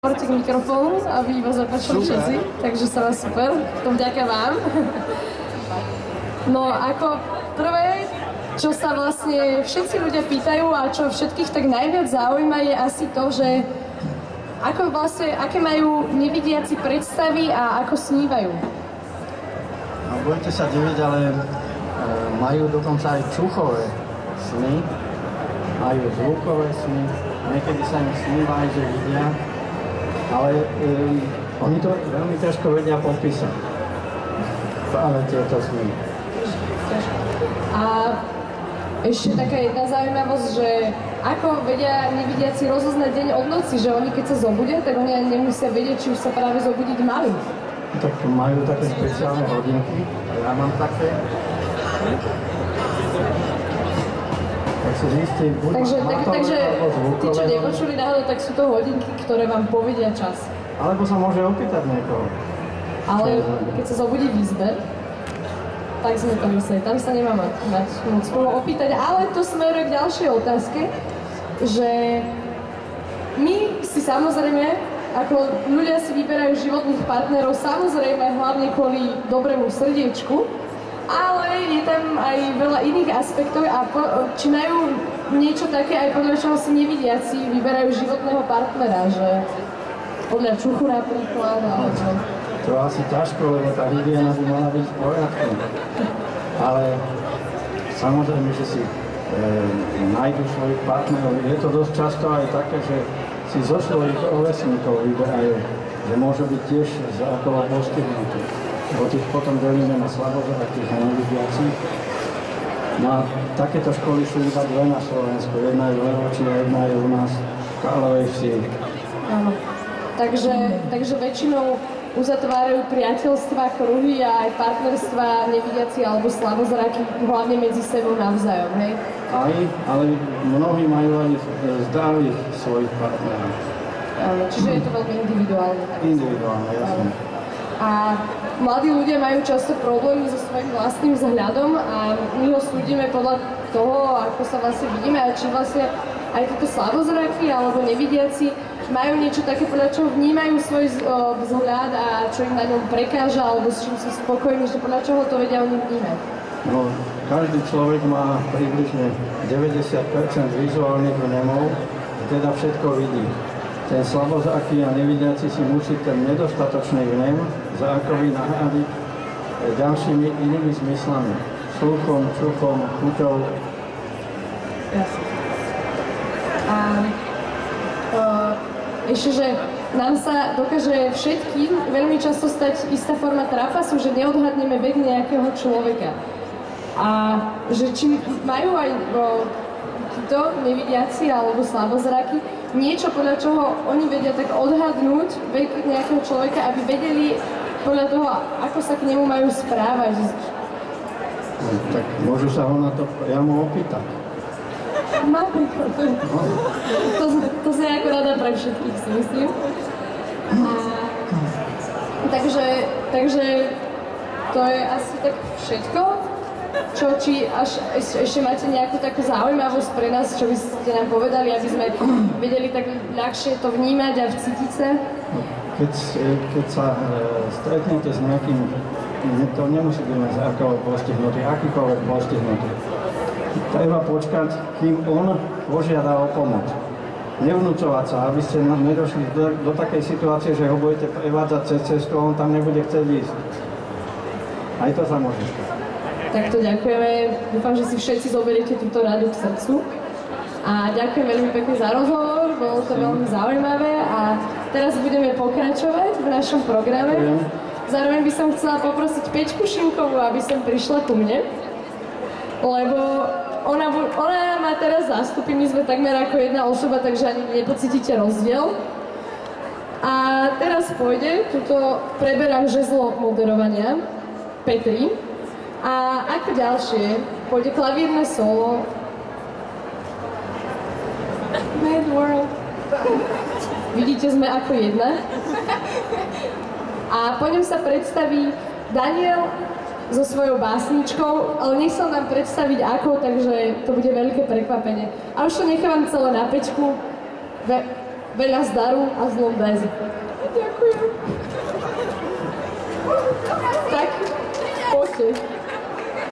Portík mikrofónu, aby vás zapáčili všetci, takže sa vás super, to vďaka vám. No ako prvé, čo sa vlastne všetci ľudia pýtajú a čo všetkých tak najviac zaujíma je asi to, že ako vlastne, aké majú nevidiaci predstavy a ako snívajú. No budete sa diviť, ale majú dokonca aj čuchové sny, majú zvukové sny, niekedy sa im sníva aj, že vidia, ale oni to veľmi ťažko vedia popísať. Ale tieto sny. A ešte taká jedna zaujímavosť, že ako vedia nevidiaci rozoznať deň od noci, že oni keď sa zobudia, tak oni ani nemusia vedieť, či už sa práve zobudiť mali. Tak majú také špeciálne hodinky, ja mám také. Tak sa zistí, buď takže alebo zvukové. tí, čo nepočuli náhodou, tak sú to hodinky, ktoré vám povedia čas. Alebo sa môže opýtať niekoho. Ale keď sa zobudí v izbe, tak sme to mysleli, tam sa nemá mať moc koho opýtať, ale to smeruje k ďalšej otázke, že my si samozrejme, ako ľudia si vyberajú životných partnerov, samozrejme hlavne kvôli dobrému srdiečku, ale je tam aj veľa iných aspektov a či majú niečo také aj podľa čoho si nevidiaci vyberajú životného partnera, že podľa čuchu napríklad, alebo... To asi ťažko, lebo tá hygiena by mala byť v poriadku. Ale samozrejme, že si nájdu svojich partnerov. Je to dosť často aj také, že si zo svojich rovesníkov vyberajú, že môžu byť tiež zrakovo postihnutí. Bo tých potom delíme na slabozrakých a nevidiacich. No a takéto školy sú iba dve na Slovensku. Jedna je v Levoči a jedna je u nás v Karlovej Vsi. Áno. Takže väčšinou uzatvárajú priateľstva, kruhy a aj partnerstva nevidiaci alebo slabozraky hlavne medzi sebou navzájom, hej? Aj, ale mnohí majú aj zdravých svojich partnerov. Áno, čiže je to veľmi individuálne. Individuálne, jasne. A mladí ľudia majú často problémy so svojím vlastným vzhľadom a my ho súdime podľa toho, ako sa vlastne vidíme a či vlastne aj tieto slabozraky alebo nevidiaci majú niečo také, podľa čoho vnímajú svoj vzhľad a čo im na ňom prekáža alebo s čím sú spokojní, že podľa čoho to vedia oni vnímať. No, každý človek má približne 90% vizuálnych vnemov, teda všetko vidí. Ten slabozraký a nevidiaci si musí ten nedostatočný vnem zrakový nahradiť ďalšími inými zmyslami. Sluchom, čuchom, chuťou. Jasne. A ešte, že nám sa dokáže všetkým veľmi často stať istá forma trapasu, že neodhadneme vek nejakého človeka. A že či majú aj títo nevidiaci alebo slabozraky niečo, podľa čoho oni vedia tak odhadnúť vek nejakého človeka, aby vedeli podľa toho, ako sa k nemu majú správať. Tak môžu sa ho na to priamo opýtať. Napríklad. To sa ako rada pre všetkých, si myslím. Takže to je asi tak všetko. Či až ešte máte nejakú takú zaujímavosť pre nás, čo by ste nám povedali, aby sme vedeli tak ľahšie to vnímať a vcítiť sa? Keď sa stretnete s nejakým, to nemusí byť len zrakovo postihnutý, akýkoľvek postihnutý. Treba počkať, kým on požiada o pomoc. Nevnúcovať sa, aby ste nedošli do takej situácie, že ho budete prevádzať cez cestu a on tam nebude chcieť ísť. Aj to sa môže stať. Takto ďakujeme. Dúfam, že si všetci zoberiete túto radu k srdcu. A ďakujem veľmi pekne za rozhovor, bolo to veľmi zaujímavé a teraz budeme pokračovať v našom programe. Zároveň by som chcela poprosiť Peťku Šimkovú, aby sem prišla ku mne, lebo ona má teraz zástupy, my sme takmer ako jedna osoba, takže ani nepocítite rozdiel. A teraz pôjde, tuto preberám žezlo moderovania, Petri. A ako ďalšie, pôjde klavírne solo. Mad World. Vidíte, sme ako jedna. A po ňom sa predstaví Daniel so svojou básničkou, ale nechcel nám predstaviť ako, takže to bude veľké prekvapenie. A už to nechávam celé na Peťku. veľa zdaru a zlom bez. Ďakujem.